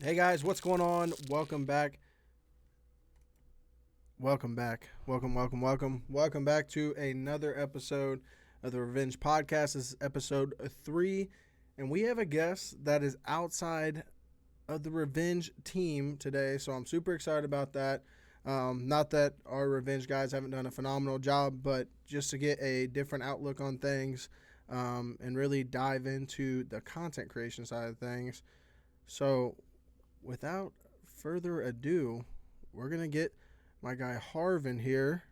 Hey guys, what's going on? Welcome back. Welcome back. Welcome back to another episode of the Revenge Podcast. This is episode 3, and we have a guest that is outside of the Revenge team today, so I'm super excited about that. Not that our Revenge guys haven't done a phenomenal job, but just to get a different outlook on things and really dive into the content creation side of things. So, without further ado, we're going to get my guy HarV in here.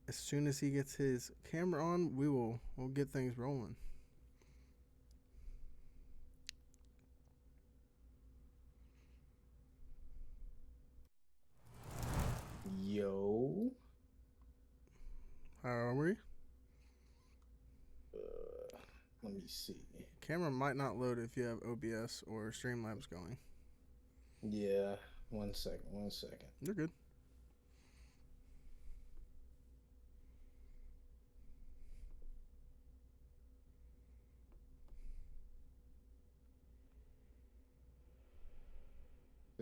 As soon as he gets his camera on, we'll get things rolling. Yo. How are we? Let me see. Camera might not load if you have OBS or Streamlabs going. Yeah, 1 second, 1 second. You're good.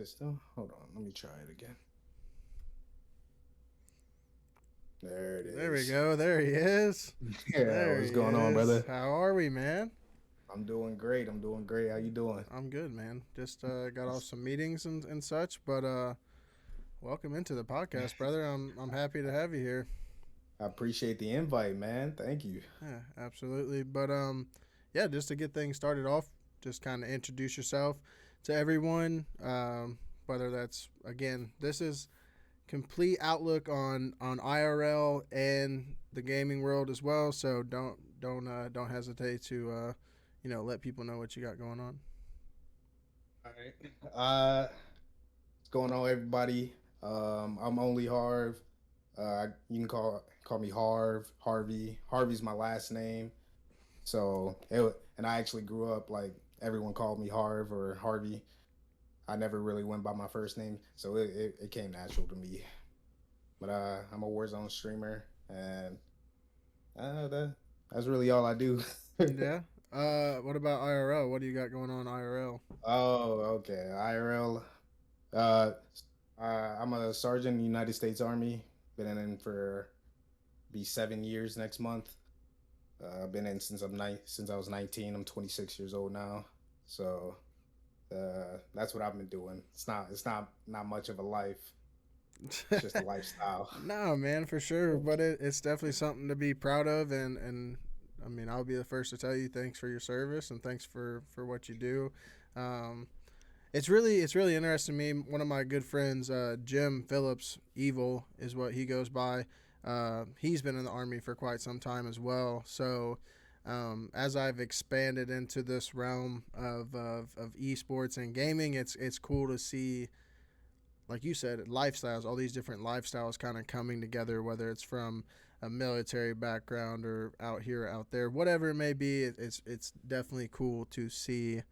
Still? Hold on, let me try it again. There it There we is. go. There he is. Yeah, There he what's going on, is. brother? How are we, man? I'm doing great. I'm doing great. How you doing? I'm good, man. Just got off some meetings and such, but welcome into the podcast, brother. I'm happy to have you here. I appreciate the invite, man. Thank you. Yeah, absolutely. But yeah, just to get things started off, just kind of introduce yourself to everyone. Whether that's again, this is complete outlook on IRL and the gaming world as well. So don't hesitate to let people know what you got going on. All right. What's going on, everybody? I'm only Harv. You can call me Harv, Harvey. Harvey's my last name. And I actually grew up like everyone called me Harv or Harvey. I never really went by my first name, so it came natural to me. But I'm a Warzone streamer, and that's really all I do. Yeah. What about IRL? What do you got going on IRL? Oh, okay. IRL. Uh, I'm a sergeant in the United States Army. Been in for be 7 years next month. I've been in since I was 19. I'm 26 years old now. So that's what I've been doing. It's not much of a life. It's just a lifestyle. No, man, for sure. But it's definitely something to be proud of, and I mean, I'll be the first to tell you thanks for your service and thanks for what you do. Um, it's really interesting to me. One of my good friends, Jim Phillips, Evil is what he goes by. He's been in the army for quite some time as well. So as I've expanded into this realm of esports and gaming, it's cool to see, like you said, lifestyles, all these different lifestyles kind of coming together, whether it's from a military background or out here, out there, whatever it may be. It's definitely cool to see,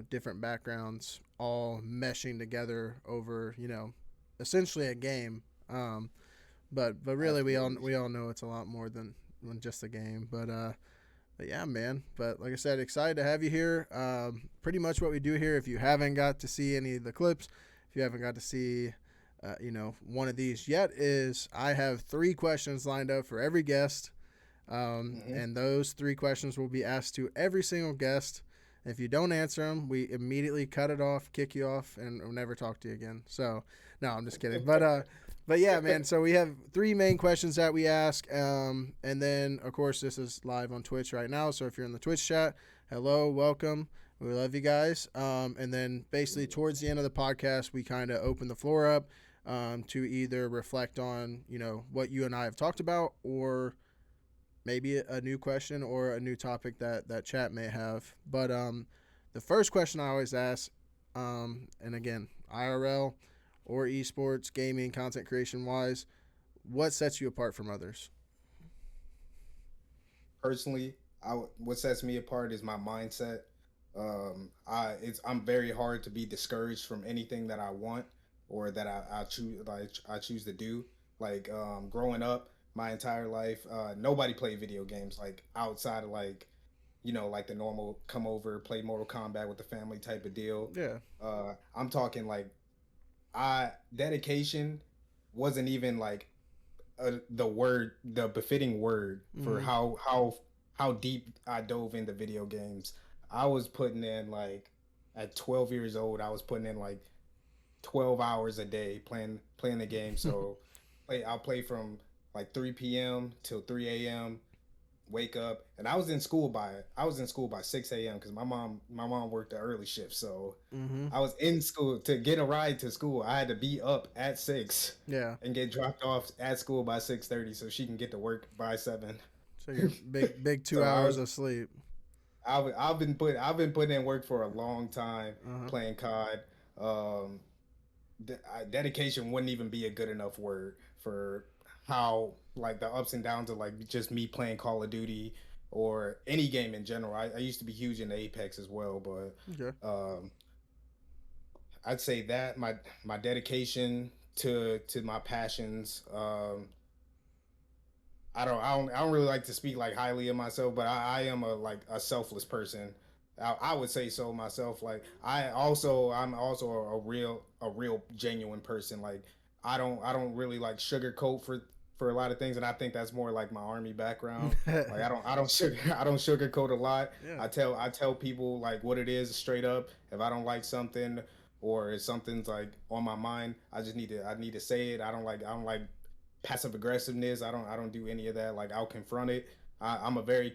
different backgrounds all meshing together over, essentially a game. But really, Absolutely. we all know it's a lot more than just a game. But yeah, man. But like I said, excited to have you here. Pretty much what we do here, if you haven't got to see any of the clips, if you haven't got to see, one of these yet, is I have 3 questions lined up for every guest. Hmm. And those 3 questions will be asked to every single guest. If you don't answer them, we immediately cut it off, kick you off, and we'll never talk to you again. So, no, I'm just kidding. But yeah, man. So we have 3 main questions that we ask, and then of course this is live on Twitch right now. So if you're in the Twitch chat, hello, welcome. We love you guys. And then basically towards the end of the podcast, we kind of open the floor up to either reflect on what you and I have talked about, or maybe a new question or a new topic that chat may have. But the first question I always ask, and again, IRL or esports, gaming, content creation wise, what sets you apart from others? Personally, what sets me apart is my mindset. I'm very hard to be discouraged from anything that I want or that I choose to do. Like growing up, my entire life, nobody played video games like outside of like like the normal come over, play Mortal Kombat with the family type of deal. Yeah. I'm talking like I dedication wasn't even like the befitting word for Mm-hmm. how deep I dove into video games. I was putting in like at 12 years old, I was putting in like 12 hours a day playing the game. So I'll play from like 3 p.m. till 3 a.m. Wake up, and I was in school by 6 a.m. because my mom worked the early shift, so Mm-hmm. I was in school to get a ride to school. I had to be up at 6 Yeah. and get dropped off at school by 6:30 so she can get to work by 7. So you're big two So hours of sleep. I've been putting in work for a long time Uh-huh. playing COD. Um, dedication wouldn't even be a good enough word for how like the ups and downs of like just me playing Call of Duty or any game in general. I used to be huge into Apex as well, but Okay. I'd say that my dedication to my passions. I don't really like to speak like highly of myself, but I am a selfless person. I would say so myself. Like I'm also a real genuine person. Like I don't really like sugarcoat for a lot of things, and I think that's more like my army background. Like I don't sugarcoat a lot. Yeah. I tell people like what it is straight up. If I don't like something or if something's like on my mind, I need to say it. I don't like passive aggressiveness. I don't do any of that. Like I'll confront it. I'm a very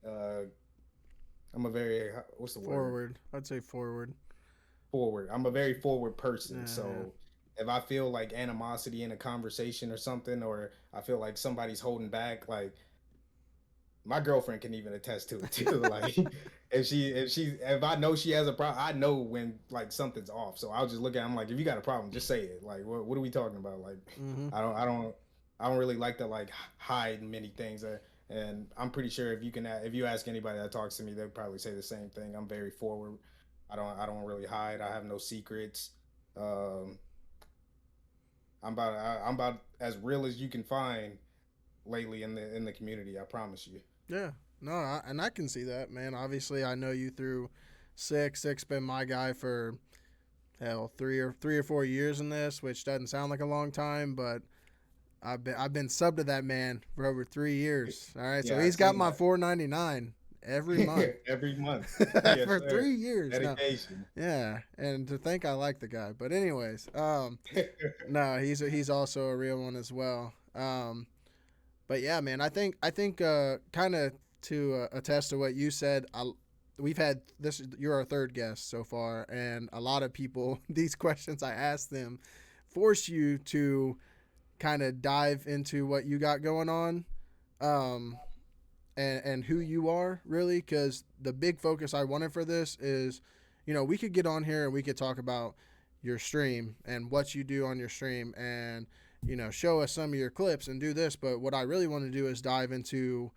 uh what's the word? Forward. I'd say forward. Forward. I'm a very forward person. Yeah. So if I feel like animosity in a conversation or something, or I feel like somebody's holding back, like my girlfriend can even attest to it too. Like if I know she has a problem, I know when like something's off. So I'll just look at him like, if you got a problem, just say it. Like what are we talking about? Like Mm-hmm. I don't really like to like hide many things. And I'm pretty sure if you ask anybody that talks to me, they'll probably say the same thing. I'm very forward. I don't really hide. I have no secrets. Um, I'm about as real as you can find lately in the community. I promise you. Yeah. No, and I can see that, man. Obviously, I know you through six. Six been my guy for hell 3 or 4 years in this, which doesn't sound like a long time, but I've been sub to that man for over 3 years. All right, so Yeah, I he's got seen my 4.99 every month that every month. Yes, for sir. 3 years now. Dedication. Yeah, and to think I like the guy, but anyways, no, he's also a real one as well. But yeah, man, I think kind of to attest to what you said, we've had this. You're our third guest so far, and a lot of people these questions I asked them force you to kind of dive into what you got going on, um, and who you are really, because the big focus I wanted for this is, we could get on here and we could talk about your stream and what you do on your stream and show us some of your clips and do this, but what I really want to do is dive into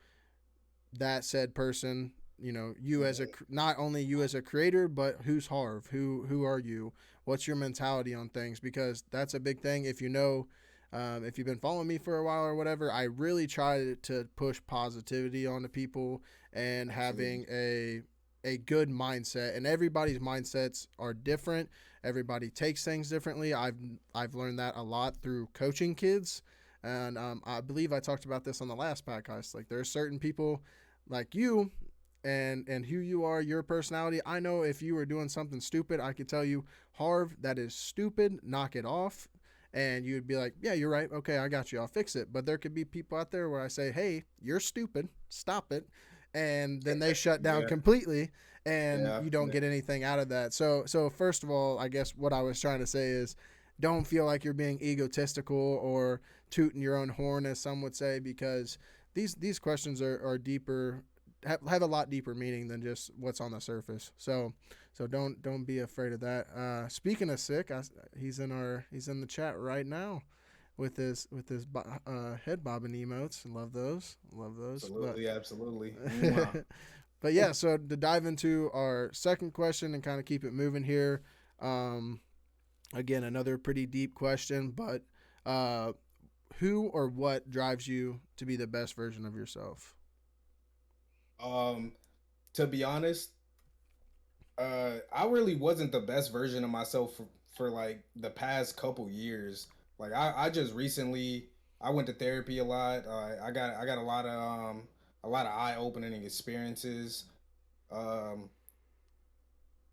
that said person, you as a not only you as a creator, but who's HarV, who are you, what's your mentality on things, because that's a big thing. If you've been following me for a while or whatever, I really try to push positivity onto people and having Absolutely. a good mindset. And everybody's mindsets are different. Everybody takes things differently. I've learned that a lot through coaching kids, and I believe I talked about this on the last podcast. Like there are certain people like you and who you are, your personality. I know if you were doing something stupid, I could tell you, HarV, that is stupid, knock it off. And you'd be like, yeah, you're right. Okay, I got you. I'll fix it. But there could be people out there where I say, hey, you're stupid. Stop it. And then they shut down Yeah, completely and yeah, you don't yeah. get anything out of that. So first of all, I guess what I was trying to say is don't feel like you're being egotistical or tooting your own horn, as some would say, because these questions are deeper, have a lot deeper meaning than just what's on the surface. So don't be afraid of that. Speaking of sick, he's in the chat right now with his head bobbing emotes. Love those, love those. But Absolutely, absolutely. Mwah. but yeah, so to dive into our second question and kind of keep it moving here. Um, Again, another pretty deep question, but uh, who or what drives you to be the best version of yourself? To be honest, I really wasn't the best version of myself for like the past couple years. Like I just recently I went to therapy a lot. I got a lot of eye opening experiences. Um,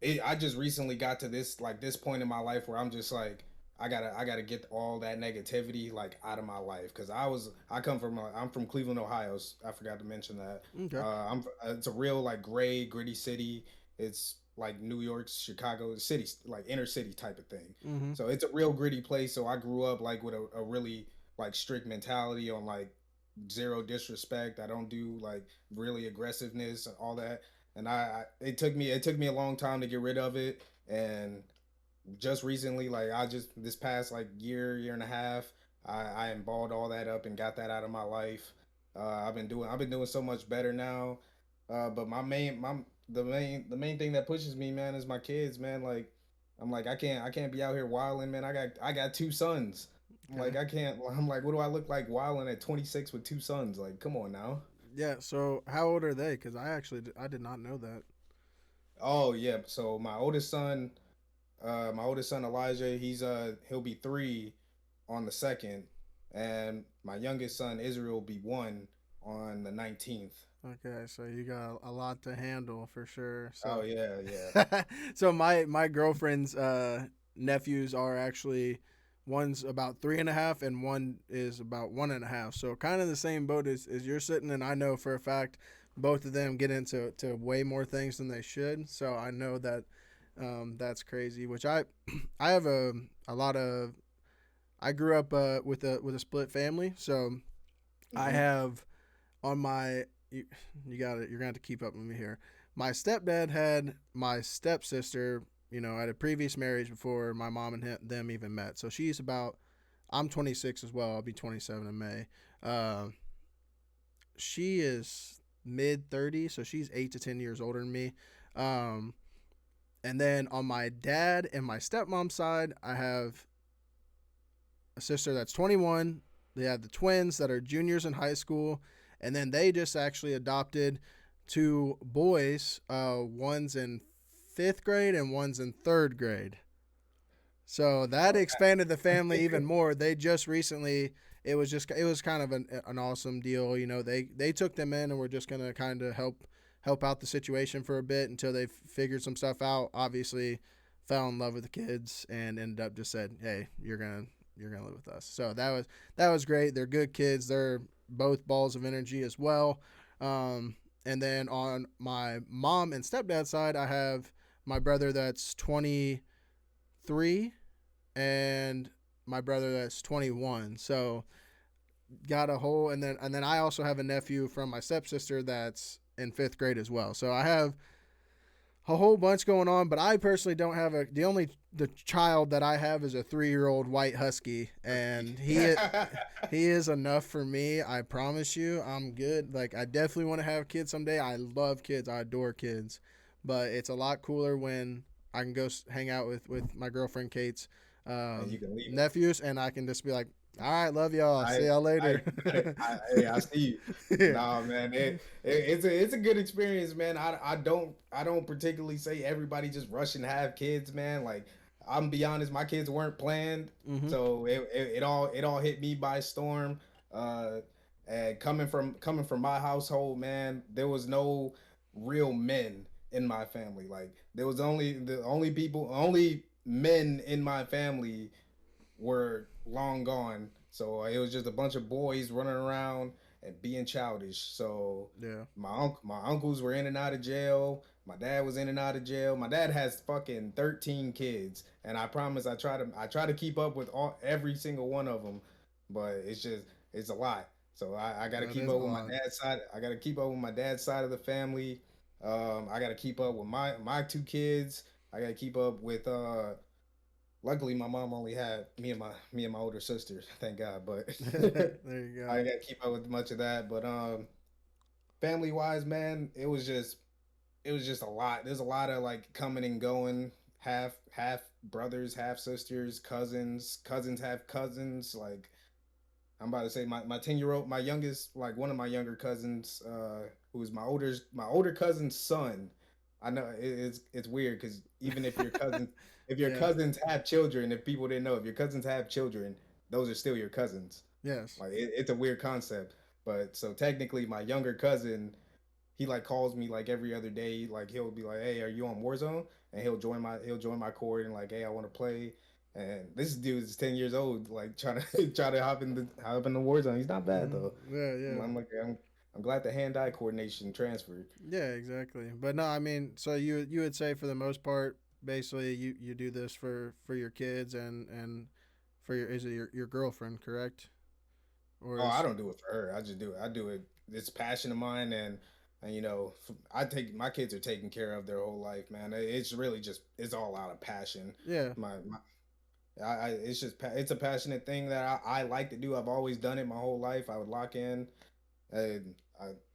I just recently got to this point in my life where I'm just like I gotta get all that negativity like out of my life because I'm from Cleveland, Ohio. I forgot to mention that. Okay. It's a real like gray gritty city. It's like New York, Chicago city, like inner city type of thing. Mm-hmm. So it's a real gritty place. So I grew up like with a really like strict mentality on like zero disrespect. I don't do like really aggressiveness and all that. And it took me a long time to get rid of it. And just recently, like I just this past like year and a half, I balled all that up and got that out of my life. I've been doing so much better now. But the main thing that pushes me, man, is my kids, man. Like I'm like I can't be out here wilding, man. I got two sons. I'm Okay. like I can't. I'm like, what do I look like wilding at 26 with two sons? Like, come on now. Yeah. So how old are they? Because I did not know that. Oh yeah. So my oldest son Elijah, he'll be 3 on the second, and my youngest son Israel will be 1 on the 19th. Okay, so you got a lot to handle for sure. Oh So, yeah, yeah. so my girlfriend's nephews are actually one's about 3.5 and one is about 1.5. So kind of the same boat as you're sitting. And I know for a fact both of them get into way more things than they should. So I know that that's crazy. Which I have a lot of. I grew up with a split family, so I Hmm. have on my you got it. You're gonna have to keep up with me here. My stepdad had my stepsister, at a previous marriage before my mom and them even met. So she's about. I'm 26 as well. I'll be 27 in May. Uh, she is mid 30s, so she's 8 to 10 years older than me. Um, and then on my dad and my stepmom's side, I have a sister that's 21. They have the twins that are juniors in high school, and then they just actually adopted two boys. One's in fifth grade and one's in third grade. So that Oh, expanded the family even more. They just recently. It was kind of an awesome deal. They took them in and were just gonna kind of help out the situation for a bit until they figured some stuff out. Obviously, fell in love with the kids and ended up just said, "Hey, you're gonna live with us." So that was great. They're good kids. They're both balls of energy as well. And then on my mom and stepdad side, I have my brother that's 23 and my brother that's 21. So got a whole and then I also have a nephew from my stepsister that's in fifth grade as well. So I have a whole bunch going on, but I personally don't have the child that I have is a 3-year-old white husky, husky. and he is enough for me. I promise you, I'm good. Like I definitely want to have kids someday. I love kids. I adore kids, but it's a lot cooler when I can go hang out with my girlfriend Kate's And you can leave them. nephews, and I can just be like, all right, love y'all. See I, y'all I, later. hey, I see you. Yeah. Nah, man, it's a good experience, man. I don't particularly say everybody just rushing to have kids, man. Like I'm be honest, my kids weren't planned, Mm-hmm. so it all hit me by storm. Uh, and coming from my household, man, there was no real men in my family. Like there was only men in my family were long gone. So it was just a bunch of boys running around and being childish. So Yeah. my uncles were in and out of jail. My dad was in and out of jail. My dad has fucking 13 kids, and I promise I try to keep up with every single one of them, but it's a lot. So I got to That keep is a up with my lot. dad's side. I got to keep up with my dad's side of the family. I got to keep up with my two kids. I got to keep up with luckily, my mom only had me and my older sisters, thank God. But There you I go. got to keep up with much of that. But family wise, man, it was just a lot. There's a lot of like coming and going, half brothers, half sisters, cousins. Cousins have cousins. Like I'm about to say my 10-year-old, my youngest, like one of my younger cousins, who's my older cousin's son. I know it's weird because even if your Yeah. cousins have children, if people didn't know, if your cousins have children, those are still your cousins. Yes. Like it's a weird concept. But so technically, my younger cousin, he like calls me like every other day. Like he'll be like, "Hey, are you on Warzone?" And he'll join my court and like, "Hey, I want to play." And this dude is 10 years old, like trying to try to hop in the Warzone. He's not bad though. Yeah, yeah. I'm like I'm glad the hand eye coordination transferred. Yeah, exactly. But no, I mean, so you would say for the most part, basically, you do this for your kids and for your is it your girlfriend, correct? Or Oh, I is don't do it for her. I just do it. I do it. It's a passion of mine, and you know, I take my kids are taken care of their whole life, man. It's really just it's all out of passion. yeah. My it's just it's a passionate thing that I like to do. I've always done it my whole life. I would lock in, and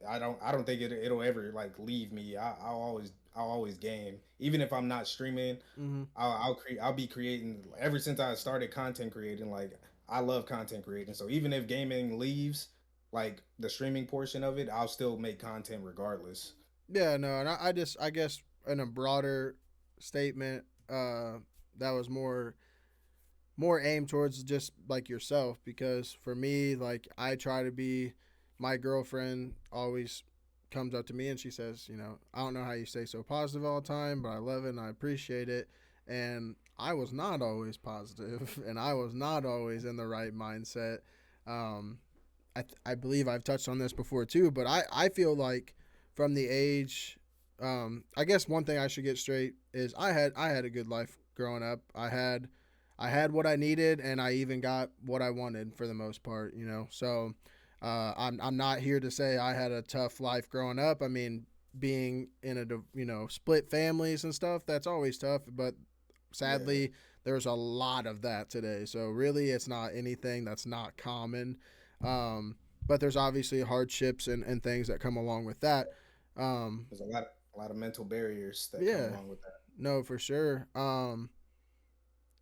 I don't think it'll ever like leave me. I'll always game, even if I'm not streaming. Mm-hmm. I'll be creating ever since I started content creating. Like I love content creating, so even if gaming leaves, like the streaming portion of it, I'll still make content regardless. Yeah, no, and I just I guess in a broader statement, that was more aimed towards just like yourself because for me, like I try to be my girlfriend always comes up to me and she says, I don't know how you stay so positive all the time, but I love it and I appreciate it. And I was not always positive and I was not always in the right mindset. Um, I believe I've touched on this before too, but I feel like from the age, I guess one thing I should get straight is I had a good life growing up. I had what I needed, and I even got what I wanted for the most part. So I'm not here to say I had a tough life growing up. I mean, being in a split families and stuff, that's always tough. But Yeah, sadly, there's a lot of that today. So really, it's not anything that's not common. Um, but there's obviously hardships and things that come along with that. Um, there's a lot of mental barriers that come yeah, along with that. no, for sure.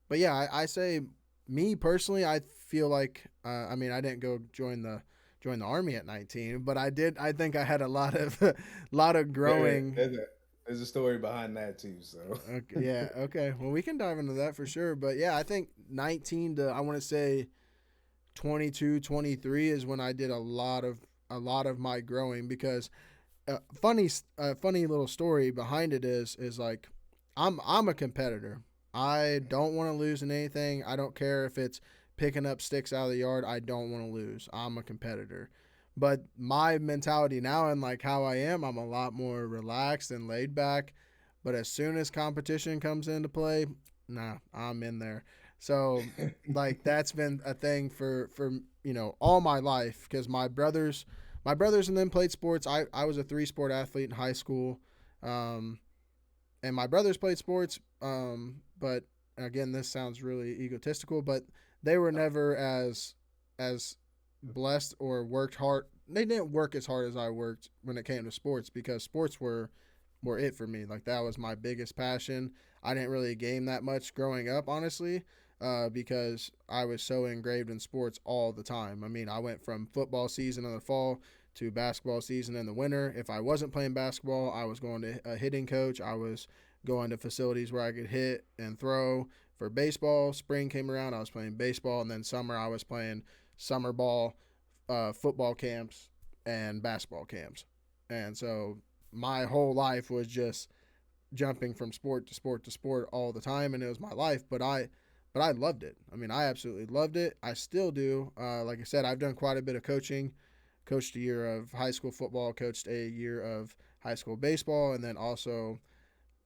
But yeah, I say me personally, I feel like I mean I didn't go join the army at 19, but I did. I think I had a lot of lot of There, growing. there's a story behind that too. So Okay, yeah, okay. Well, we can dive into that for sure. But yeah, I think 19 to I want to say 22, 23 is when I did a lot of my growing because funny little story behind it is like I'm a competitor. I don't want to lose in anything. I don't care if it's picking up sticks out of the yard. I don't want to lose. I'm a competitor. But my mentality now and like how I am, I'm a lot more relaxed and laid back. But as soon as competition comes into play, nah, I'm in there. So like that's been a thing for all my life because my brothers and them played sports. I was a three-sport athlete in high school, um, and my brothers played sports. But again, this sounds really egotistical, but they were never as blessed or worked hard. They didn't work as hard as I worked when it came to sports because sports were it for me. Like that was my biggest passion. I didn't really game that much growing up, honestly, because I was so engraved in sports all the time. I mean, I went from football season in the fall to basketball season in the winter. If I wasn't playing basketball, I was going to a hitting coach. I was going to facilities where I could hit and throw. For baseball, spring came around, I was playing baseball, and then summer I was playing summer ball, football camps, and basketball camps. And so my whole life was just jumping from sport to sport to sport all the time, and it was my life. But I loved it. I mean, I absolutely loved it. I still do. Like I said, I've done quite a bit of coaching. Coached a year of high school football. Coached a year of high school baseball, and then also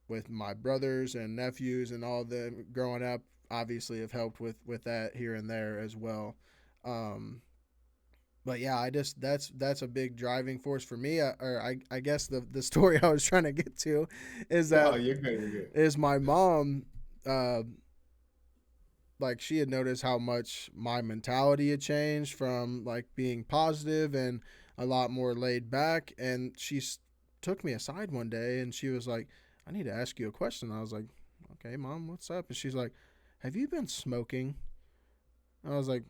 with my brothers and nephews and all of them growing up. Obviously, have helped with that here and there as well. Um, but yeah, I just that's a big driving force for me. Or I guess the story I was trying to get to is no, that you're good. You're good. is my mom. Uh, like she had noticed how much my mentality had changed from like being positive and a lot more laid back, and took me aside one day and she was like, "I need to ask you a question." I was like, "Okay, mom, what's up?" And she's like, "Have you been smoking?" I was like,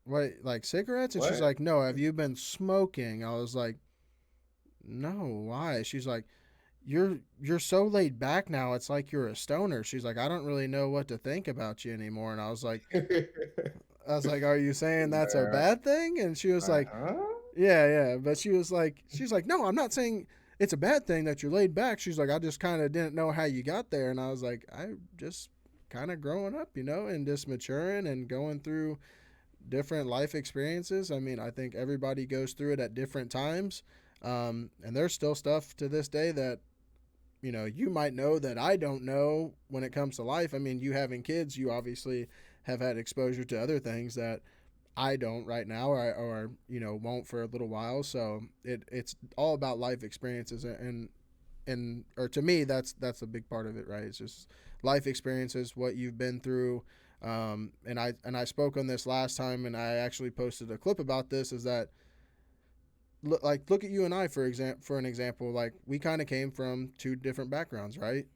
wait, like cigarettes? And she's What? like, no, have you been smoking? I was like, no, why? She's like, you're so laid back now. It's like you're a stoner. She's like, I don't really know what to think about you anymore. And I was like, are you saying that's a Uh, bad thing? And she was like, huh? yeah, yeah. But she's like, no, I'm not saying it's a bad thing that you're laid back. She's like, I just kind of didn't know how you got there. And I was like, I just kind of growing up, and just maturing and going through different life experiences. I mean, I think everybody goes through it at different times. And there's still stuff to this day that, you might know that I don't know when it comes to life. I mean, you having kids, you obviously have had exposure to other things that I don't right now, or won't for a little while. So it's all about life experiences, and or to me, that's a big part of it, right? It's just life experiences, what you've been through. And I spoke on this last time, and I actually posted a clip about this. Is that look at you and I for an example, like we kind of came from two different backgrounds, right?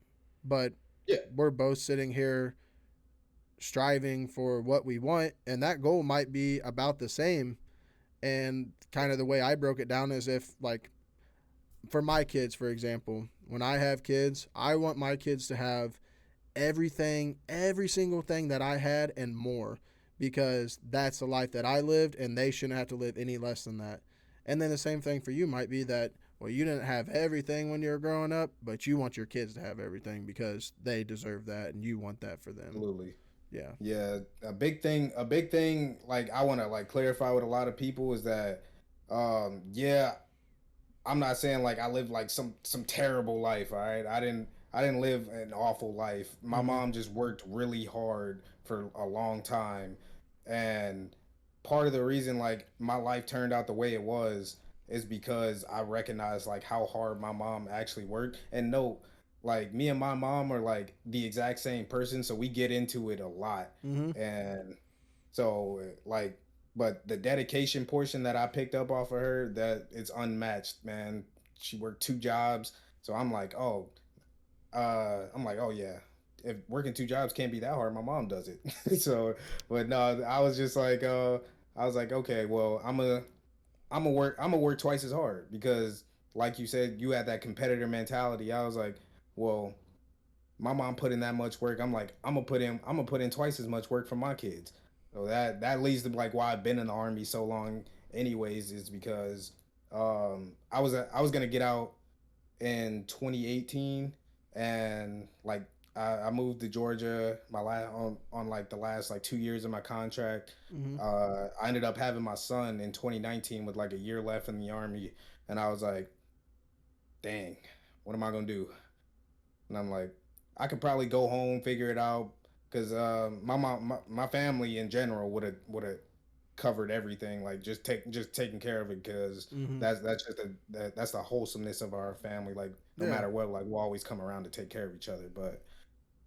But Yeah, we're both sitting here striving for what we want, and that goal might be about the same. And kind of the way I broke it down is, if like for my kids, for example, when I have kids, I want my kids to have everything, every single thing that I had and more, because that's the life that I lived, and they shouldn't have to live any less than that. And then the same thing for you might be that, well, you didn't have everything when you were growing up, but you want your kids to have everything because they deserve that and you want that for them. absolutely. Yeah. Yeah, a big thing like I want to like clarify with a lot of people is that yeah, I'm not saying like I lived like some terrible life, all right? I didn't live an awful life. My Mm-hmm. mom just worked really hard for a long time, and part of the reason like my life turned out the way it was is because I recognized like how hard my mom actually worked. And no, like me and my mom are like the exact same person, so we get into it a lot. Mm-hmm. And so like but the dedication portion that I picked up off of her, that it's unmatched, man. She worked two jobs. So I'm like, oh yeah. If working two jobs can't be that hard, my mom does it. So, but no, I was like, okay, well, I'm gonna work twice as hard because, like you said, you had that competitor mentality. I was like, well, my mom put in that much work. I'm like, I'm gonna put in twice as much work for my kids. So that leads to like why I've been in the army so long, anyways, is because I was gonna get out in 2018, and like I moved to Georgia my last on like the last like 2 years of my contract. Mm-hmm. I ended up having my son in 2019 with like a year left in the army, and I was like, dang, what am I gonna do? And I'm like, I could probably go home, figure it out, because my family in general would have covered everything, like just taking care of it, because Mm-hmm. that's just that's the wholesomeness of our family. Like no Yeah. matter what, like we'll always come around to take care of each other. But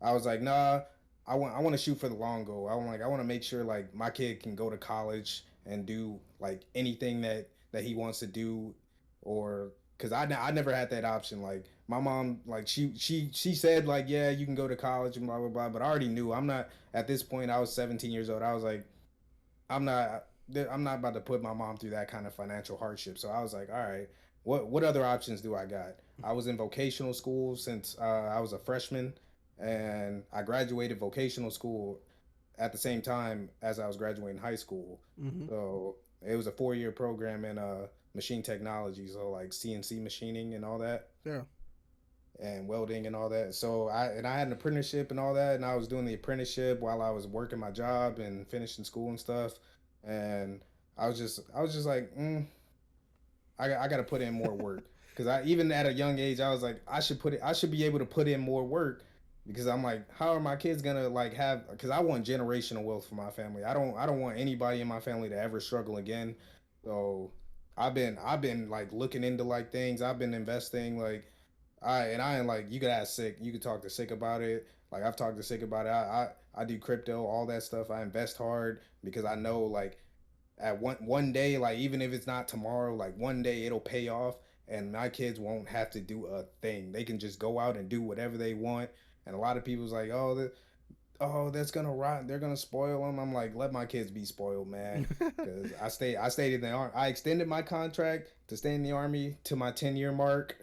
I was like, nah, I want to shoot for the long goal. I want to make sure like my kid can go to college and do like anything that he wants to do, or because I never had that option. Like my mom, like she said like, yeah, you can go to college and blah blah blah. But I already knew I'm not at this point. I was 17 years old. I was like, I'm not I'm not about to put my mom through that kind of financial hardship. So I was like, all right, what other options do I got? I was in vocational school since I was a freshman, and I graduated vocational school at the same time as I was graduating high school. Mm-hmm. So it was a 4 year program in machine technology, so like CNC machining and all that, Yeah. and welding and all that. So I had an apprenticeship and all that, and I was doing the apprenticeship while I was working my job and finishing school and stuff. And I was just like, I got to put in more work, because I even at a young age I was like, I should be able to put in more work, because I'm like, how are my kids gonna like have? Because I want generational wealth for my family. I don't want anybody in my family to ever struggle again. So I've been like looking into like things. I've been investing like I ain't like, you could ask Sick. You could talk to Sick about it. Like I've talked to Sick about it. I do crypto, all that stuff. I invest hard because I know like at one day, like even if it's not tomorrow, like one day it'll pay off, and my kids won't have to do a thing. They can just go out and do whatever they want. And a lot of people's like, oh, oh, that's gonna rot. They're gonna spoil them. I'm like, let my kids be spoiled, man. Because I stayed in the army. I extended my contract to stay in the army to my 10-year mark,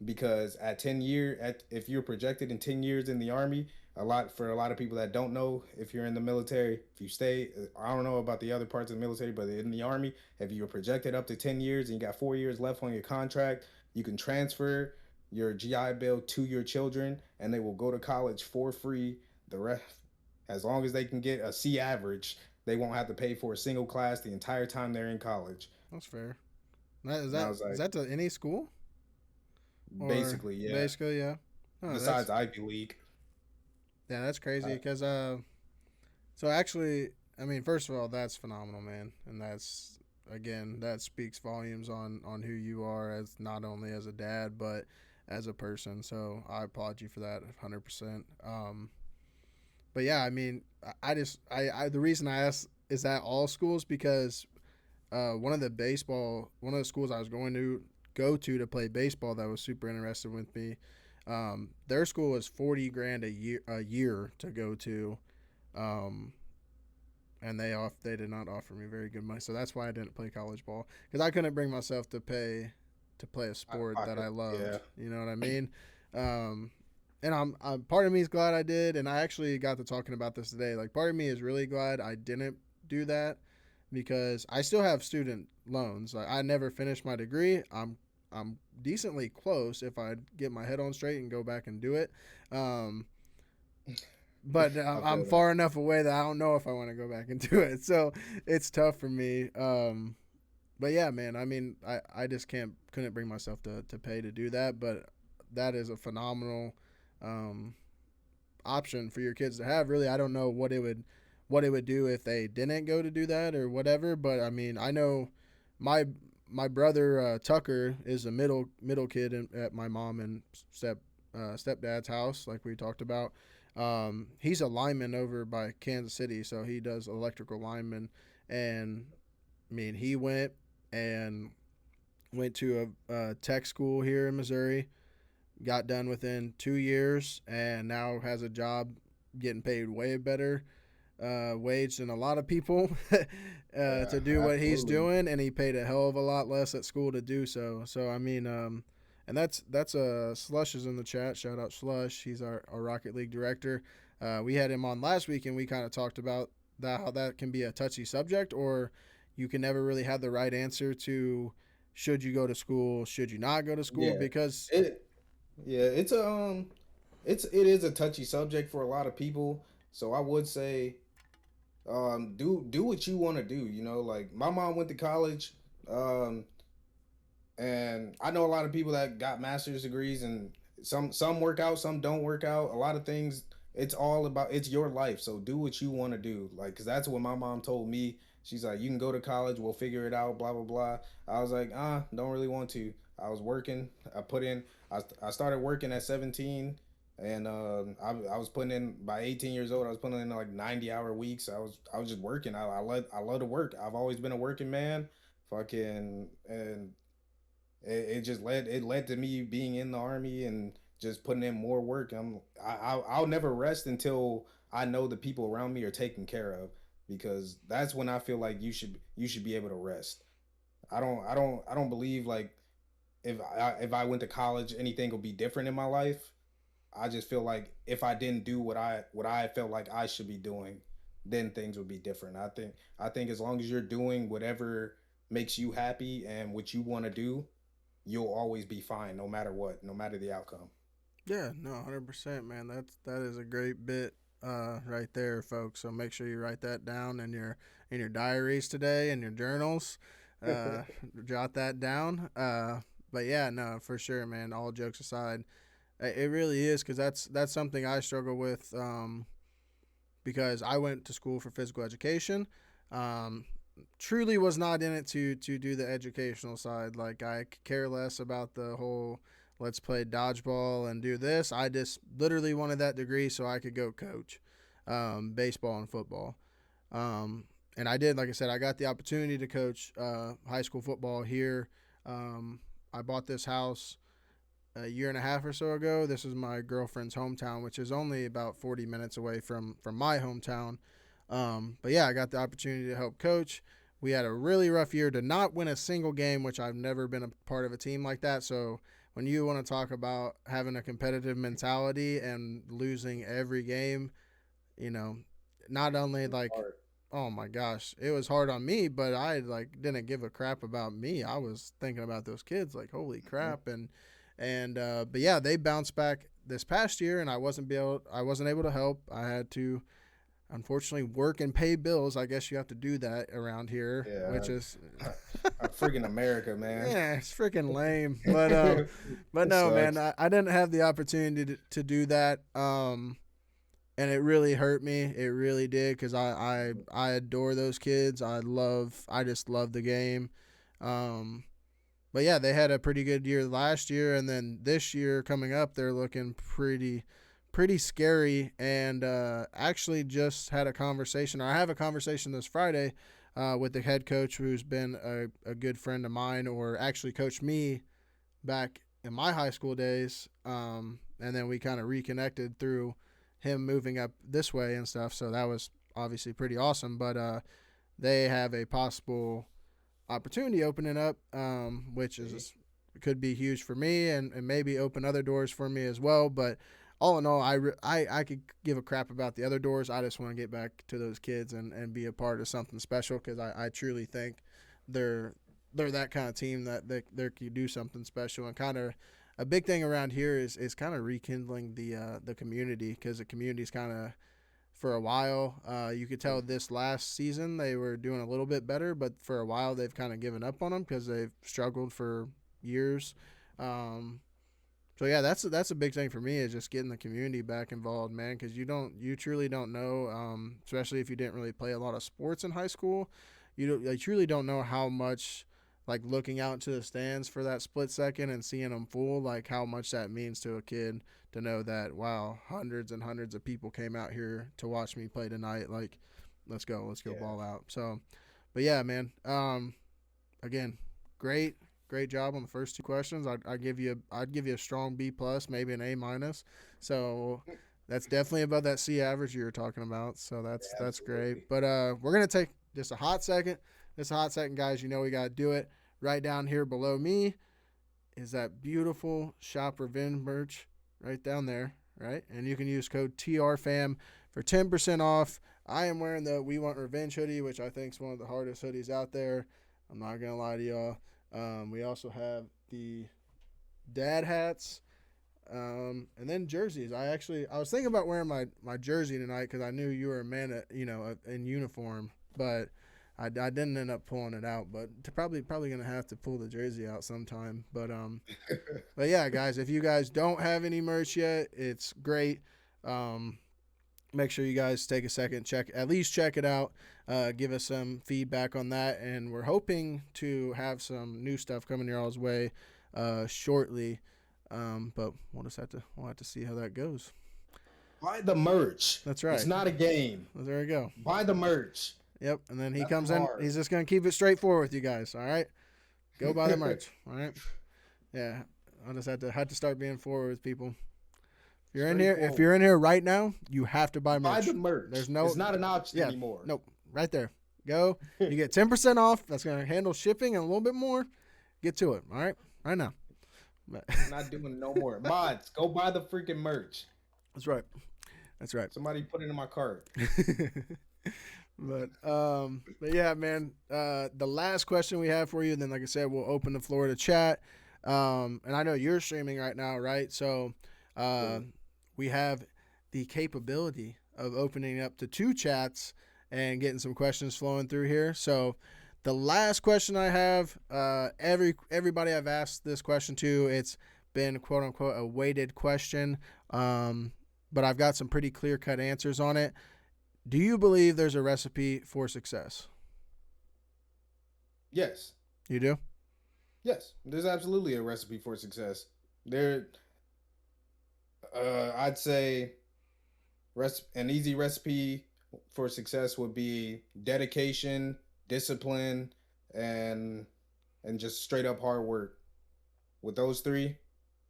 because at if you're projected in 10 years in the army, a lot of people that don't know, if you're in the military, if you stay, I don't know about the other parts of the military, but in the army, if you're projected up to 10 years and you got 4 years left on your contract, you can transfer your GI Bill to your children and they will go to college for free. The rest, as long as they can get a C average, they won't have to pay for a single class the entire time they're in college. That's fair. That, is And I that was is like, that to any school or basically, yeah. basically yeah? Oh, Besides Ivy League. that's crazy Uh, because so actually, I mean, first of all, that's phenomenal, man, and that's again that speaks volumes on who you are as not only as a dad but as a person. So I applaud you for that 100%. But yeah, I mean, I the reason I asked is that all schools because one of the schools I was going to go to play baseball that was super interested with me. Their school was 40 grand a year to go to, um, and they did not offer me very good money, so that's why I didn't play college ball because I couldn't bring myself to pay to play a out of sport that I pocket. Yeah. loved. You know what I mean? Um, and I'm part of me is glad I did, and I actually got to talking about this today. Like part of me is really glad I didn't do that because I still have student loans. Like I never finished my degree. I'm decently close if I get my head on straight and go back and do it. Um, but I I'm feel that. far enough away that I don't know if I want to go back and do it. So it's tough for me. But yeah, man. I mean, I just couldn't bring myself to pay to do that. But that is a phenomenal um, option for your kids to have. Really, I don't know what it would do if they didn't go to do that or whatever. But I mean, I know my my brother Tucker is a middle kid at my mom and stepdad's house, like we talked about. He's a lineman over by Kansas City, so he does electrical lineman. And I mean, he and went to a tech school here in Missouri, got done within 2 years, and now has a job getting paid way better wage than a lot of people Yeah, to do what he's absolutely. doing, and he paid a hell of a lot less at school to do so. So I mean, and that's Slush is in the chat. Shout out Slush. He's our Rocket League director. We had him on last week, and we kind of talked about that how that can be a touchy subject, or you can never really have the right answer to should you go to school, should you not go to school, Yeah. because It yeah, it is a touchy subject for a lot of people. So I would say do what you want to do, you know? Like my mom went to college, um and I know a lot of people that got master's degrees, and some work out, some don't work out. A lot of things, it's all about, it's your life, so do what you want to do. Like, because that's what my mom told me. She's like, you can go to college, we'll figure it out, blah blah blah. I was like, don't really want to. I was working. I started working at 17, and I was putting in, by 18 years old, I was putting in like 90-hour weeks. I was just working. I love to work. I've always been a working man. Fucking, and it just led to me being in the army and just putting in more work. I'll never rest until I know the people around me are taken care of, because that's when I feel like you should be able to rest. I don't believe like if I went to college anything will be different in my life. I just feel like if I didn't do what I felt like I should be doing, then things would be different. I think as long as you're doing whatever makes you happy and what you want to do, you'll always be fine no matter what, no matter the outcome. yeah, no, 100%, man. That is a great bit right there, folks. So make sure you write that down in your diaries today and your journals. Uh, Jot that down. But yeah, no, for sure, man. All jokes aside, it really is because that's something I struggle with. Because I went to school for physical education. Um, Truly was not in it to do the educational side. Like I care less about the whole let's play dodgeball and do this. I just literally wanted that degree so I could go coach baseball and football. Um, and I did, like I said, I got the opportunity to coach high school football here. I bought this house a year and a half or so ago. This was my girlfriend's hometown, which is only about 40 minutes away from my hometown. But yeah, I got the opportunity to help coach. We had a really rough year to not win a single game, which I've never been a part of a team like that. So when you want to talk about having a competitive mentality and losing every game, you know, not only It's like, hard. oh my gosh, it was hard on me, but I like didn't give a crap about me. I was thinking about those kids, like holy Mhm. crap, and but yeah, they bounced back this past year, and I wasn't able to help. I had to unfortunately work and pay bills. I guess you have to do that around here, which Yeah, is freaking America, man. yeah, it's freaking lame. But It no, man, sucks. I didn't have the opportunity to do that. And it really hurt me. It really did because I adore those kids. I just love the game. Um, but yeah, they had a pretty good year last year, and then this year coming up, they're looking pretty scary. And actually, just had a conversation. Or I have a conversation this Friday with the head coach, who's been a good friend of mine, or actually coached me back in my high school days. And then we kind of reconnected through him moving up this way and stuff. So that was obviously pretty awesome. But they have a possible opportunity opening up, which See? is could be huge for me and maybe open other doors for me as well. But all in all, I could give a crap about the other doors. I just want to get back to those kids and be a part of something special because I truly think they're they're that kind of team that they can do something special and kind of a big thing around here is kind of rekindling the community because the community's kind of for a while. You could tell this last season they were doing a little bit better, but for a while they've kind of given up on them because they've struggled for years. Um, so yeah, that's a big thing for me is just getting the community back involved, man. Because you truly don't know, especially if you didn't really play a lot of sports in high school, you truly don't know how much like looking out into the stands for that split second and seeing them full, like how much that means to a kid to know that wow, hundreds and hundreds of people came out here to watch me play tonight. Like, let's go Yeah. ball out. So, but yeah, man. Again, great job on the first two questions. I'd give you a strong B plus, maybe an A minus. So that's definitely above that C average you were talking about. So Yeah, that's great. absolutely. But we're gonna take just a hot second. Just a hot second, guys. You know we gotta do it. Right down here below me is that beautiful Shop Revenge merch right down there, right? And you can use code TRFAM for 10% off. I am wearing the We Want Revenge hoodie, which I think is one of the hardest hoodies out there. I'm not gonna lie to y'all. We also have the dad hats, and then jerseys. I was thinking about wearing my jersey tonight because I knew you were a man, in uniform, but I didn't end up pulling it out. But probably gonna have to pull the jersey out sometime. But yeah, guys, if you guys don't have any merch yet, it's great. Um, Make sure you guys take a second, check it out, give us some feedback on that, and we're hoping to have some new stuff coming your all's way shortly. But we'll have to see how that goes. Buy the merch. That's It's right. not a game. Well, there we go. Buy the merch. Yep. And then he Nothing comes in. hard. He's just gonna keep it straightforward with you guys. All right. Go buy the merch. All right. Yeah. I just had to start being forward with people. If Straightforward. you're in here right now, you have to buy Buy the merch. There's merch. no It's not an option yeah, anymore. nope, right there. Go. You get 10% off. That's gonna handle shipping and a little bit more. Get to it. All right, right now. But I'm not doing no more. Mods, go buy the freaking merch. that's right. That's right. Somebody put it in my cart. But yeah, man. The last question we have for you, and then like I said, we'll open the floor to chat. And I know you're streaming right now, right? So, uh, Absolutely. we have the capability of opening up to two chats and getting some questions flowing through here. So, the last question I have, everybody I've asked this question to, it's been quote unquote a weighted question, but I've got some pretty clear cut answers on it. Do you believe there's a recipe for success? Yes. You do? Yes. There's absolutely a recipe for success. There I'd say an easy recipe for success would be dedication, discipline, and just straight up hard work. With those three,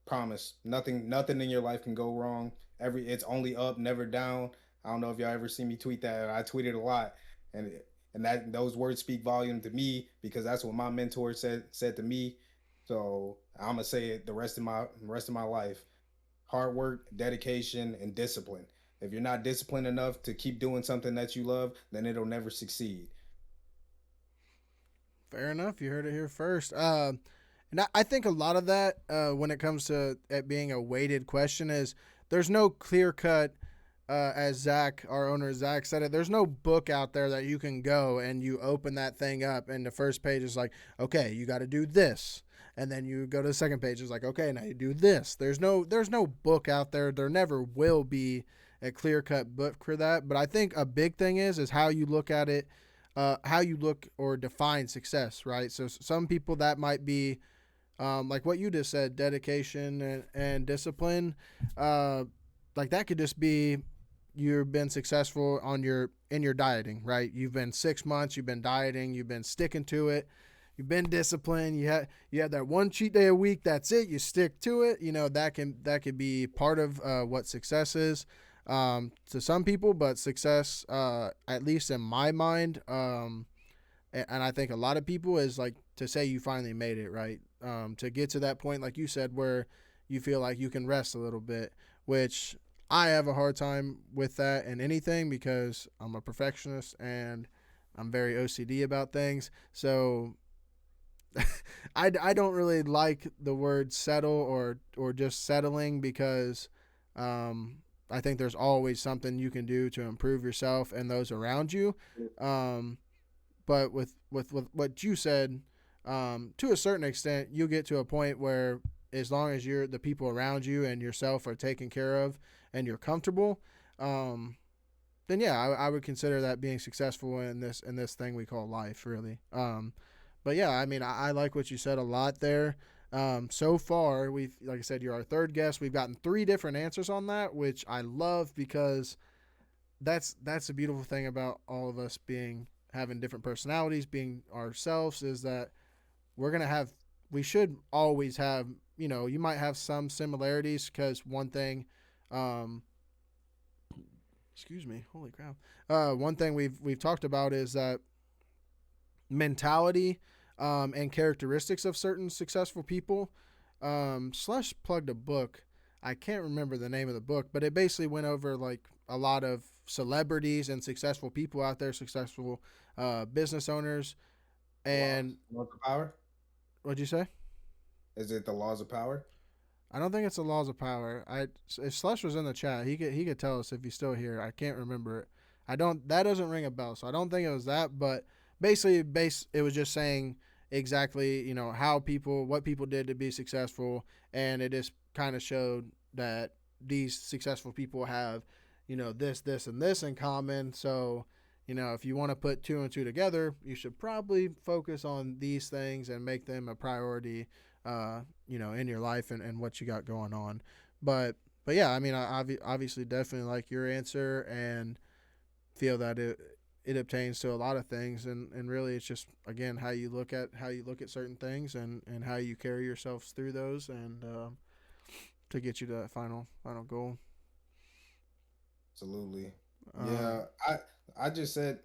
Promise. Nothing in your life can go wrong. It's only up, never down. I don't know if y'all ever see me tweet that. I tweeted a lot, and that those words speak volume to me because that's what my mentor said to me. So I'm gonna say it the rest of my life. Hard work, dedication, and discipline. If you're not disciplined enough to keep doing something that you love, then it'll never succeed. Fair enough. You heard it here first. And I think a lot of that, when it comes to it being a weighted question, is there's no clear cut. As Zach, our owner Zach said it, there's no book out there that you can go and you open that thing up and the first page is like, okay, you got to do this, and then you go to the second page, it's like, okay, now you do this. There's no book out there. There never will be a clear cut book for that. But I think a big thing is how you look at it, how you look or define success, right? So some people that might be like what you just said, dedication and discipline. Like that could just be you've been successful on your in your dieting, right? You've been 6 months, you've been dieting, you've been sticking to it, you've been disciplined. You had that one cheat day a week. That's it. You stick to it. That could be part of what success is to some people, but success, at least in my mind, and I think a lot of people is like to say you finally made it, right? To get to that point, like you said, where you feel like you can rest a little bit, which I have a hard time with that in anything because I'm a perfectionist and I'm very OCD about things. So I don't really like the word settle or just settling because I think there's always something you can do to improve yourself and those around you. Um, but with what you said, to a certain extent, you get to a point where as long as you're the people around you and yourself are taken care of and you're comfortable, um, then yeah, I would consider that being successful in this thing we call life, really. But yeah, I mean, I like what you said a lot there. So far, we've like I said, you're our third guest. We've gotten three different answers on that, which I love because that's the beautiful thing about all of us being having different personalities, being ourselves, is that we're gonna have we should always have, you might have some similarities because one thing, um excuse me, holy crap, one thing we've talked about is that mentality, and characteristics of certain successful people. Slush plugged a book. I can't remember the name of the book, but it basically went over like a lot of celebrities and successful people out there, successful business owners. Laws, And laws of power. what'd you say? Is it the laws of power? I don't think it's the laws of power. If Slush was in the chat, he could tell us if he's still here. I can't remember it. I don't. That doesn't ring a bell, so I don't think it was that. But basically, it was just saying exactly how what people did to be successful, and it just kind of showed that these successful people have this and this in common. So if you want to put two and two together, you should probably focus on these things and make them a priority, in your life and what you got going on. But but yeah, I mean, I obviously definitely like your answer and feel that it obtains to a lot of things, and really it's just again how you look at certain things and how you carry yourselves through those and to get you to that final goal. Absolutely. Um, Yeah, I just said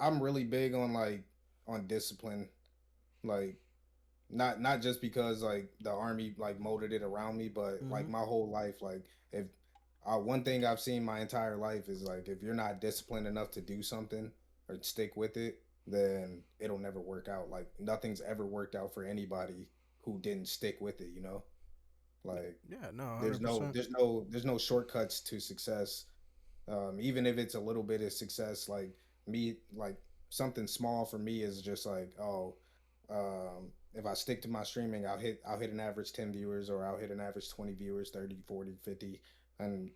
I'm really big on on discipline. Like not just because like the army like molded it around me, but like mhm. my whole life. Like if one thing I've seen my entire life is like if you're not disciplined enough to do something or stick with it, then it'll never work out. Like nothing's ever worked out for anybody who didn't stick with it. Like Yeah, no, there's no 100%. there's no there's no shortcuts to success. Even if it's a little bit of success, like me, like something small for me is just like, oh, if I stick to my streaming, I'll hit an average 10 viewers, or I'll hit an average 20 viewers, 30, 40, 50. And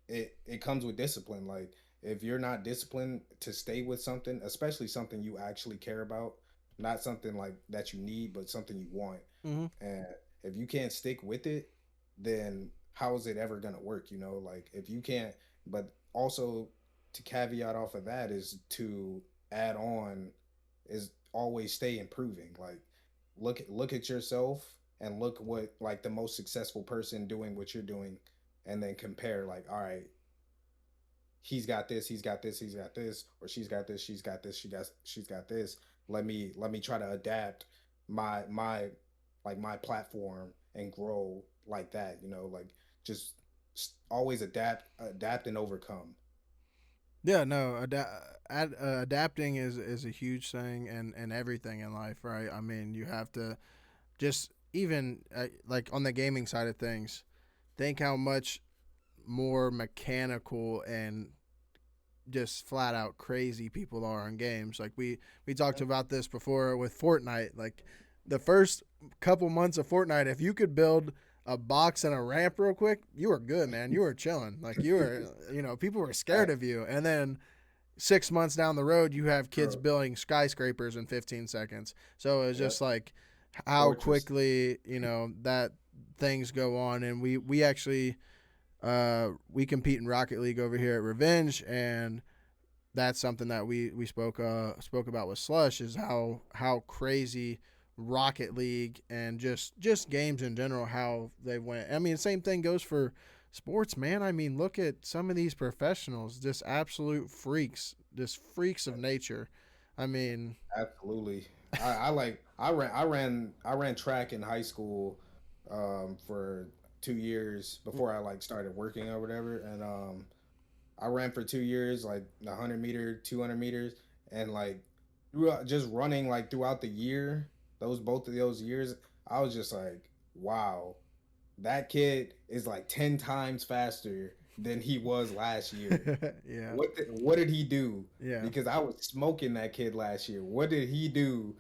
it comes with discipline. Like if you're not disciplined to stay with something, especially something you actually care about, not something like that you need, but something you want. Mhm. And if you can't stick with it, then how is it ever going to work? Like if you can't, but also to caveat off of that is to add on is always stay improving. Like look at yourself and look what like the most successful person doing what you're doing, and then compare like, all right, he's got this, he's got this, he's got this, or she's got this, she's got this, she's got this. Let me try to adapt my like my platform and grow like that. Like just always adapt and overcome. Yeah, no, adapting is a huge thing and everything in life, right? I mean, you have to just even like on the gaming side of things, think how much more mechanical and just flat out crazy people are in games. Like we talked about this before with Fortnite. Like the first couple months of Fortnite, if you could build a box and a ramp real quick, you were good, man. You were chilling. Like you were, people were scared of you. And then 6 months down the road, you have kids Bro, building skyscrapers in 15 seconds. So it's yep. just like how Fortress. quickly that things go on. And we actually we compete in Rocket League over here at Revenge, and that's something that we spoke about with Slush is how crazy Rocket League and just games in general how they went. I mean, same thing goes for sports, man. I mean, look at some of these professionals, just absolute freaks, just freaks of nature. I mean, Absolutely. I ran track in high school for 2 years before I like started working or whatever. And I ran for 2 years, like 100 meter, 200 meters, and like throughout just running like throughout the year, both of those years, I was just like, wow, that kid is like 10 times faster than he was last year. yeah, What did he do? yeah, Because I was smoking that kid last year. What did he do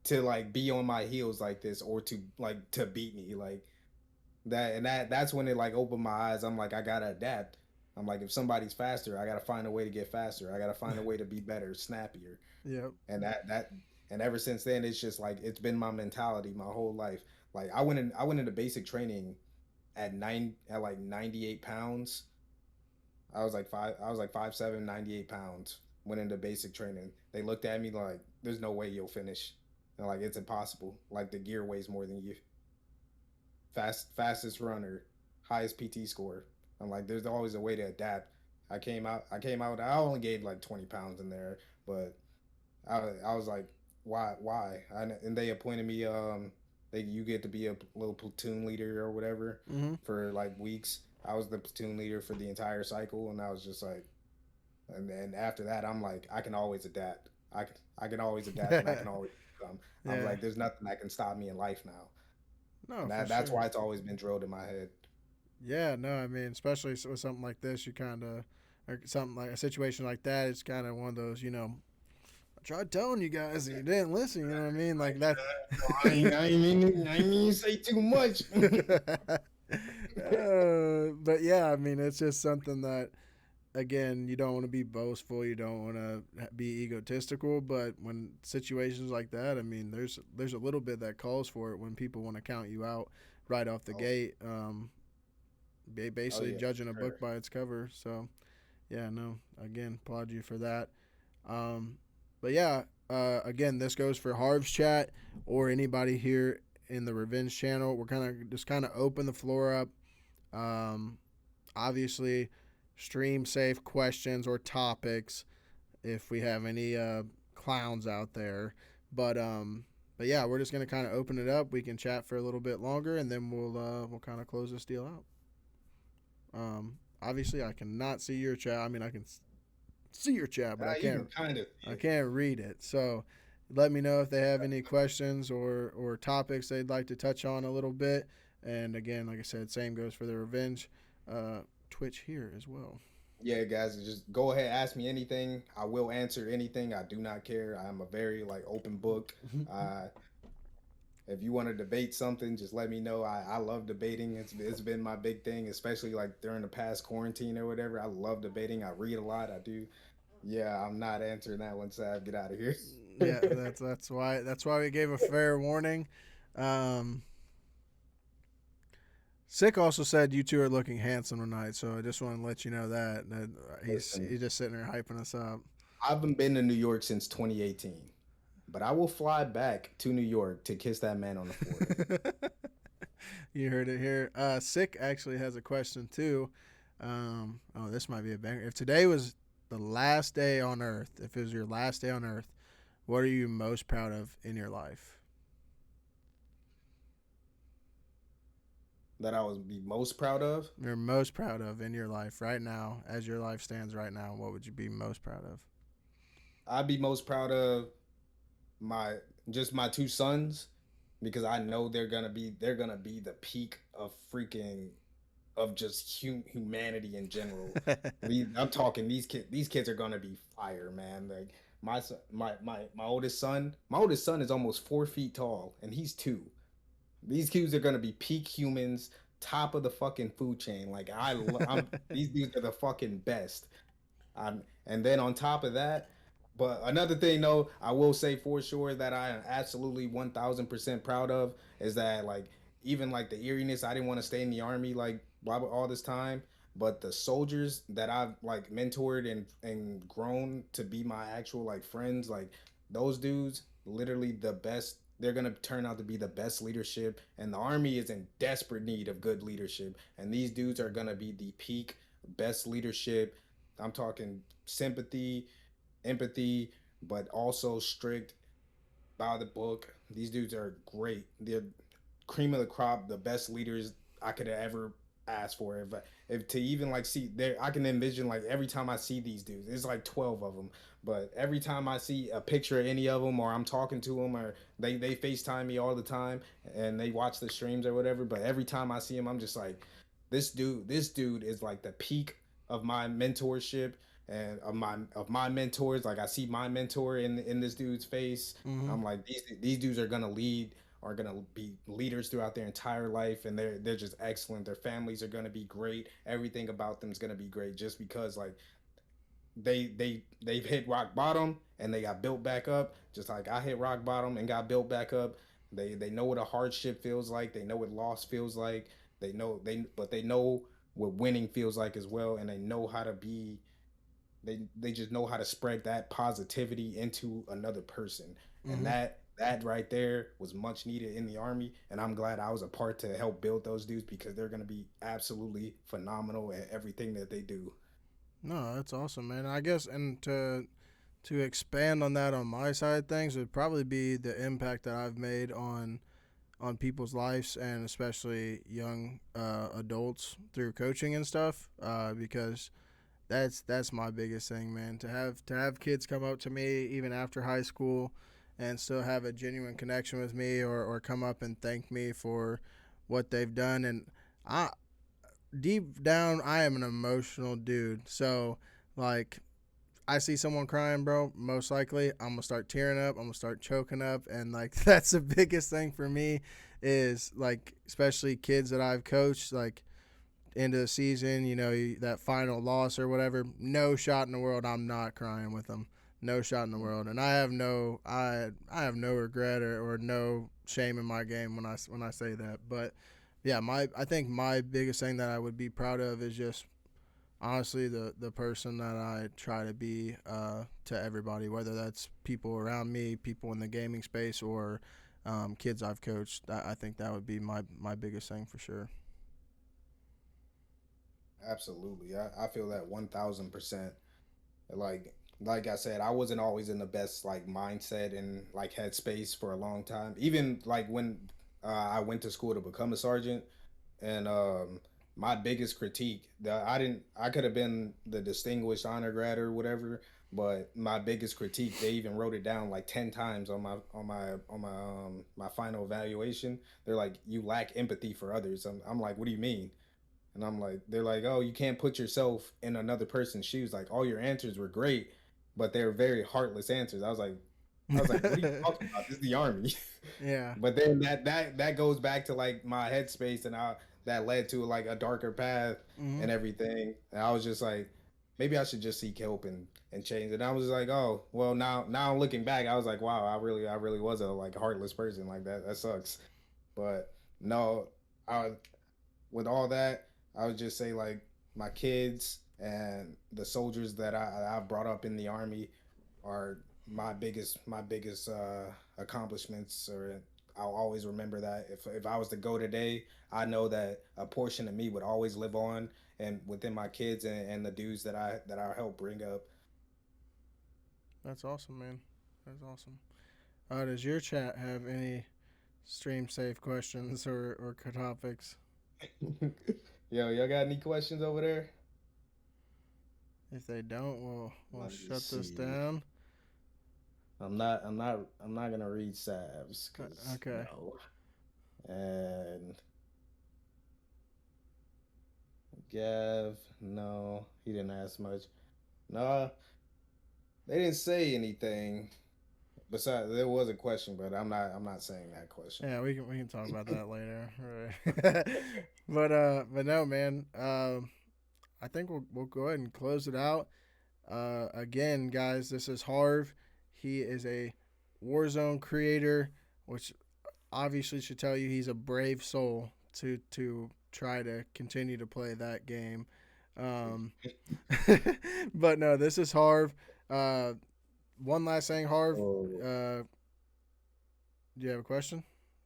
to like be on my heels like this, or to like to beat me like that? And that's when it like opened my eyes. I'm like, I gotta adapt. I'm like, if somebody's faster, I gotta find a way to get faster. I gotta find a way to be better, snappier. yeah. And and ever since then, it's just like it's been my mentality my whole life. Like I went into basic training at like 98 pounds. I was like 5'7", 98 pounds. Went into basic training. They looked at me like, "There's no way you'll finish." And like, it's impossible. Like the gear weighs more than you. Fastest runner, highest PT score. I'm like, there's always a way to adapt. I came out. I only gained like 20 pounds in there, but I was like, why? And they appointed me. You get to be a little platoon leader or whatever Mm-hmm. for like weeks. I was the platoon leader for the entire cycle, and I was just like, and then after that, I'm like, I can always adapt. I can always adapt, and I can always come. I'm Yeah. like, there's nothing that can stop me in life now, No, and for that's sure. why it's always been drilled in my head. Yeah, no, I mean, especially with something like this, you kind of, or something like a situation like that, it's kind of one of those, I tried telling you guys and you didn't listen, you know what I mean? Like that. I ain't mean to say too much. But yeah, I mean, it's just something that, again, you don't want to be boastful, you don't want to be egotistical, but when situations like that, I mean, there's a little bit that calls for it when people want to count you out right off the Oh, gate. oh Basically yeah, judging a for book by its cover. So yeah, no, again, applaud you for that. Um, but yeah, again, this goes for HarV's chat or anybody here in the Revenge channel. We're kind of open the floor up. Um, Obviously, stream safe questions or topics if we have any clowns out there. But but yeah, we're just gonna kind of open it up. We can chat for a little bit longer, and then we'll kind of close this deal out. Obviously, I cannot see your chat. I mean, I can see your chat, but I You can can't kind of see I it. can't read it. So let me know if they have any questions or topics they'd like to touch on a little bit. And again, like I said, same goes for the Revenge uh, Twitch here as well. Yeah, guys, just go ahead, ask me anything. I will answer anything. I do not care. I'm a very like open book. Uh, if you want to debate something, just let me know. I love debating. It's been my big thing, especially like during the past quarantine or whatever. I love debating. I read a lot. I do. Yeah, I'm not answering that one, Sav. Get out of here. Yeah, that's why we gave a fair warning. Um, Sick also said you two are looking handsome tonight, so I just want to let you know that Listen, he's just sitting there hyping us up. I haven't been to New York since 2018, but I will fly back to New York to kiss that man on the forehead. You heard it here. Sick actually has a question too. Oh, this might be a banger. If today was the last day on Earth, if it was your last day on Earth, what are you most proud of in your life? That I would be most proud of. You're most proud of in your life right now, as your life stands right now. What would you be most proud of? I'd be most proud of my just my two sons because I know they're gonna be the peak of freaking of just humanity in general. I'm talking these kids are gonna be fire, man. Like my oldest son is almost 4 feet tall and he's two. These kids are gonna be peak humans, top of the fucking food chain. Like I'm these dudes are the fucking best. And then on top of that, but another thing though, I will say for sure that I am absolutely 1,000% proud of is that like even like the eeriness, I didn't want to stay in the army like blah, blah all this time, but the soldiers that I've like mentored and grown to be my actual like friends, like those dudes, literally the best. They're gonna turn out to be the best leadership, and the army is in desperate need of good leadership. And these dudes are gonna be the peak best leadership. I'm talking sympathy, empathy, but also strict by the book. These dudes are great. They're cream of the crop, the best leaders I could have ever asked for. If to even like see there, I can envision like every time I see these dudes, it's like 12 of them. But every time I see a picture of any of them, or I'm talking to them, or they FaceTime me all the time, and they watch the streams or whatever. But every time I see them, I'm just like, this dude is like the peak of my mentorship and of my mentors. Like I see my mentor in this dude's face. Mm-hmm. I'm like these dudes are gonna be leaders throughout their entire life, and they're just excellent. Their families are gonna be great. Everything about them is gonna be great, just because like they've hit rock bottom and they got built back up, just like I hit rock bottom and got built back up. They know what a hardship feels like. They know what loss feels like. They know what winning feels like as well, and they know how to be they just know how to spread that positivity into another person. And Mm-hmm. that right there was much needed in the army, and I'm glad I was a part to help build those dudes because they're going to be absolutely phenomenal at everything that they do. No, that's awesome, man. I guess, and to expand on that on my side of things would probably be the impact that I've made on people's lives and especially young adults through coaching and stuff. Because that's my biggest thing, man. To have kids come up to me even after high school and still have a genuine connection with me, or come up and thank me for what they've done. And I deep down I am an emotional dude. So like I see someone crying, bro, most likely I'm gonna start tearing up. I'm gonna start choking up, and like that's the biggest thing for me is like especially kids that I've coached. Like end of the season, that final loss or whatever. No shot in the world I'm not crying with them. No shot in the world, and I have no regret or no shame in my game when I say that. But yeah, I think my biggest thing that I would be proud of is just honestly the person that I try to be to everybody, whether that's people around me, people in the gaming space, or kids I've coached. I think that would be my biggest thing for sure. Absolutely. I feel that 1,000%. Like I said, I wasn't always in the best like mindset and like headspace for a long time. Even like when I went to school to become a sergeant, and my biggest critique that I could have been the distinguished honor grad or whatever, but my biggest critique, they even wrote it down like 10 times on my final evaluation. They're like, you lack empathy for others. I'm like, what do you mean? And I'm like, they're like, oh, you can't put yourself in another person's shoes. Like all your answers were great, but they're very heartless answers. I was like, what are you talking about? This is the army. Yeah. But then that goes back to like my headspace, and that led to like a darker path Mm-hmm. and everything. And I was just like, maybe I should just seek help and change it. And I was like, oh, well, now looking back, I was like, wow, I really was a like heartless person like that. That sucks. But no, I with all that, I would just say like my kids and the soldiers that I brought up in the army are my biggest accomplishments, or I'll always remember that. If I was to go today, I know that a portion of me would always live on and within my kids and the dudes that I help bring up. That's awesome, man. That's awesome. Does your chat have any stream safe questions or topics? Yo, y'all got any questions over there? If they don't, we'll Let me shut this see. down. I'm not gonna read Savs because Okay. no. And Gav, no, he didn't ask much. No, they didn't say anything. Besides, there was a question, but I'm not saying that question. Yeah, we can talk about that later. Right. but no, man. I think we'll go ahead and close it out. Again, guys, this is HarV. He is a Warzone creator, which obviously should tell you he's a brave soul to try to continue to play that game. Um, but no, this is HarV. Uh, One last thing, HarV. Oh, Do you have a question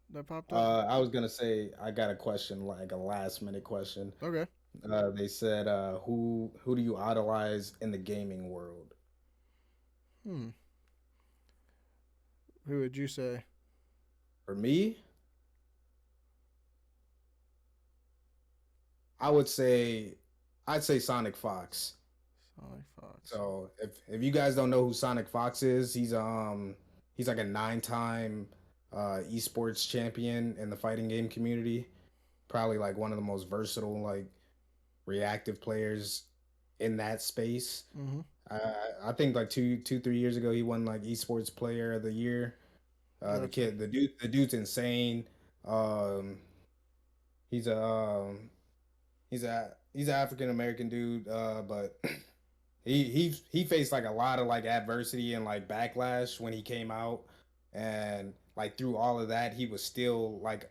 that popped up? I was gonna say I got a question, like a last minute question. Okay. They said, who do you idolize in the gaming world? Hmm. Who would you say? For me, I would say, I'd say Sonic Fox. Sonic Fox. So if you guys don't know who Sonic Fox is, he's like a 9-time esports champion in the fighting game community. Probably like one of the most versatile, like reactive players in that space. Mm-hmm. I think like 3 years ago he won like esports player of the year. Gotcha. The dude's insane. Um, he's a he's an African American dude, but he faced like a lot of like adversity and like backlash when he came out, and like through all of that, he was still like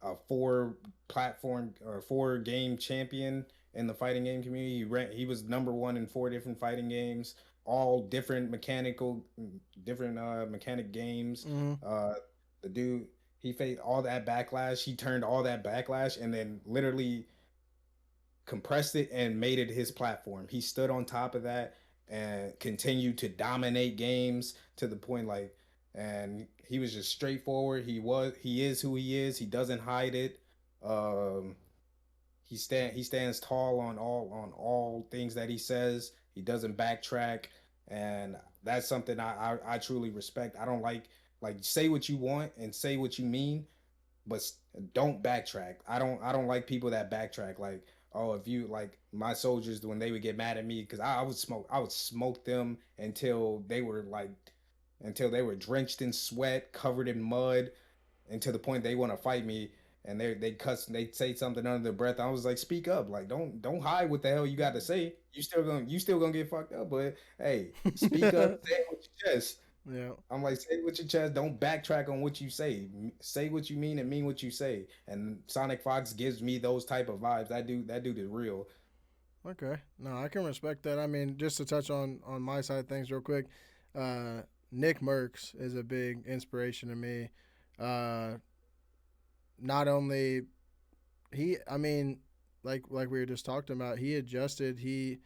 a 4 platform or 4 game champion in the fighting game community. He was number one in 4 different fighting games, all different mechanic games. Mm-hmm. Uh, the dude he faced all that backlash. He turned all that backlash and then literally compressed it and made it his platform. He stood on top of that and continued to dominate games to the point like, and he was just straightforward. He is who he is. He doesn't hide it. Um he stands tall on all things that he says. He doesn't backtrack, and that's something I truly respect. I don't like say what you want and say what you mean, but don't backtrack. I don't like people that backtrack. Like, oh, if you like my soldiers when they would get mad at me because I would smoke them until they were drenched in sweat, covered in mud, and to the point they want to fight me. And they say something under their breath. I was like, speak up, like don't hide what the hell you got to say. You still gonna get fucked up, but hey, speak up, say it with your chest. Yeah. I'm like, say it with your chest. Don't backtrack on what you say. Say what you mean and mean what you say. And Sonic Fox gives me those type of vibes. That dude is real. Okay. No, I can respect that. I mean, just to touch on my side of things real quick, uh, Nick Merckx is a big inspiration to me. Uh, Not only I mean, like we were just talking about, he adjusted. He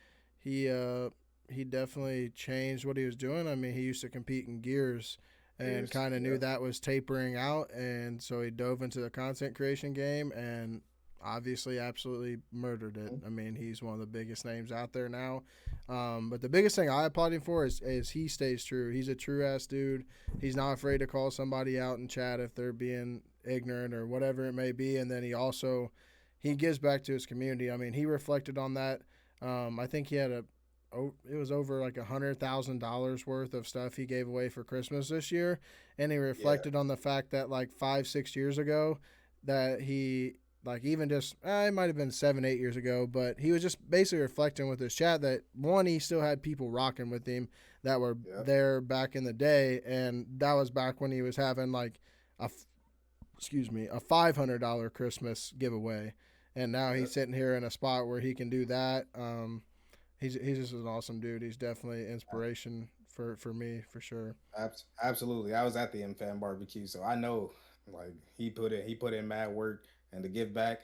uh he definitely changed what he was doing. I mean, he used to compete in gears and Years. kind of knew Yep. that was tapering out, and so he dove into the content creation game and obviously absolutely murdered it. I mean, he's one of the biggest names out there now. But the biggest thing I applaud him for is he stays true. He's a true ass dude. He's not afraid to call somebody out in chat if they're being ignorant or whatever it may be, and then he gives back to his community. I mean, he reflected on that. I think he had it was over like $100,000 worth of stuff he gave away for Christmas this year, and he Yeah. reflected on the fact that like 5-6 years ago, that he like even just it might have been 7-8 years ago, but he was just basically reflecting with his chat that one, he still had people rocking with him that were Yep. there back in the day, and that was back when he was having like a a $500 Christmas giveaway, and now he's Yep. sitting here in a spot where he can do that. He's just an awesome dude. He's definitely inspiration for me for sure. Absolutely. I was at the M Fan barbecue, so I know. Like he put in mad work, and to give back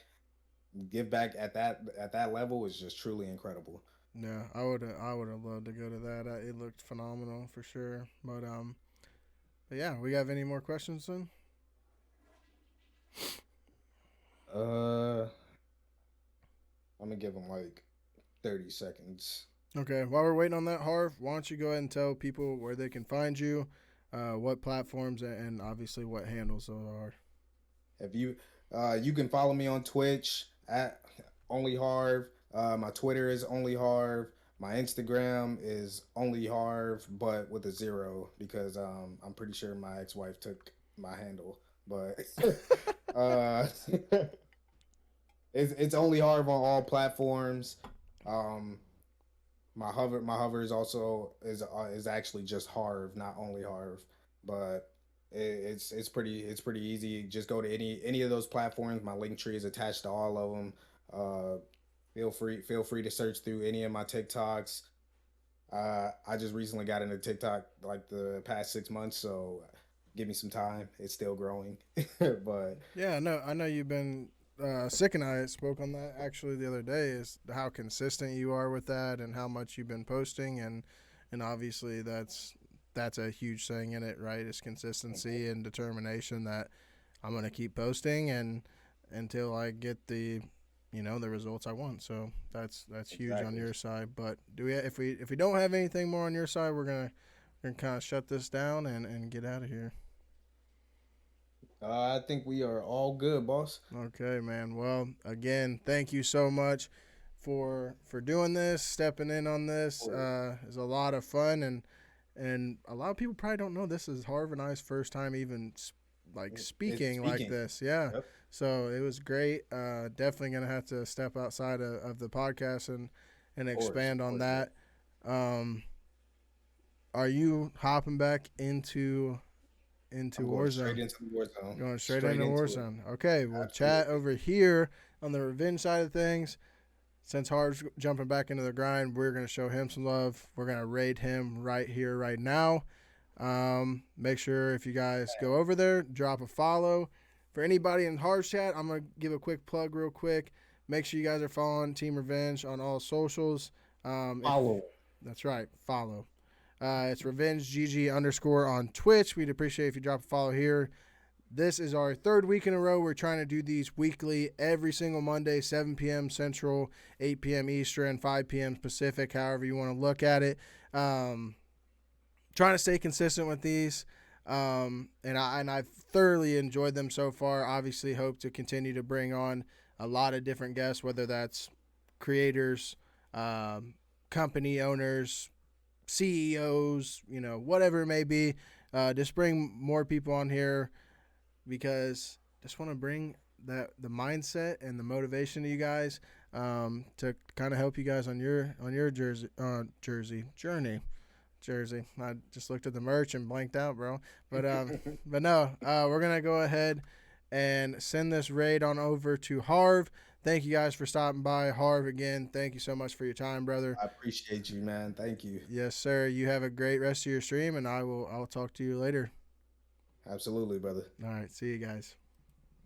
at that level is just truly incredible. Yeah, I would have loved to go to that. It looked phenomenal for sure. But yeah, we have any more questions then? Uh, I'm gonna give him like 30 seconds. Okay, while we're waiting on that, Harv, why don't you go ahead and tell people where they can find you, what platforms, and obviously what handles those are. If you you can follow me on Twitch at only Harv. My Twitter is only Harv. My Instagram is only Harv, but with a zero because I'm pretty sure my ex-wife took my handle. But uh, it's only Harv on all platforms. Um, my hover is also is actually just Harv, not only Harv, but it's pretty easy. Just go to any of those platforms. My link tree is attached to all of them. Uh, feel free to search through any of my TikToks. I just recently got into TikTok like the past 6 months, so give me some time. It's still growing, but Yeah, no, I know you've been Sick and I spoke on that actually the other day. Is how consistent you are with that and how much you've been posting, and obviously that's a huge thing in it, right? Is consistency and determination that I'm gonna keep posting and until I get the results I want. So that's huge on exactly. your side. But do we if we don't have anything more on your side, we're gonna kind of shut this down and get out of here. I think we are all good, boss. Okay, man. Well, again, thank you so much for doing this, stepping in on this. Or It's a lot of fun, and a lot of people probably don't know this is Harv and I's first time even like it's speaking like speaking. this. Yeah. Yep. So it was great. Definitely gonna have to step outside of the podcast and expand Of on course, brother. that. Um, are you hopping back into I'm going straight Warzone? into the war zone. Going straight Straight into into it. Warzone. Okay, we'll chat Absolutely. over here on the revenge side of things. Since Harv's jumping back into the grind, we're going to show him some love. We're going to raid him right here, right now. Make sure if you guys go over there, drop a follow. For anybody in Harv's chat, I'm going to give a quick plug real quick. Make sure you guys are following Team Revenge on all socials. If Follow. That's right, follow. It's Revenge GG underscore on Twitch. We'd appreciate if you drop a follow here. This is our third week in a row. We're trying to do these weekly, every single Monday, 7 p.m. Central, 8 p.m. Eastern, 5 p.m. Pacific, however you want to look at it. Trying to stay consistent with these. And I've thoroughly enjoyed them so far. Obviously, hope to continue to bring on a lot of different guests, whether that's creators, company owners, CEOs, whatever it may be. Just bring more people on here because just want to bring the mindset and the motivation to you guys to kind of help you guys on your jersey journey. Jersey. I just looked at the merch and blanked out, bro. But no, we're gonna go ahead and send this raid on over to Harv. Thank you guys for stopping by, Harv. Again, thank you so much for your time, brother. I appreciate you, man. Thank you. Yes, sir. You have a great rest of your stream, and I'll talk to you later. Absolutely, brother. All right, see you guys.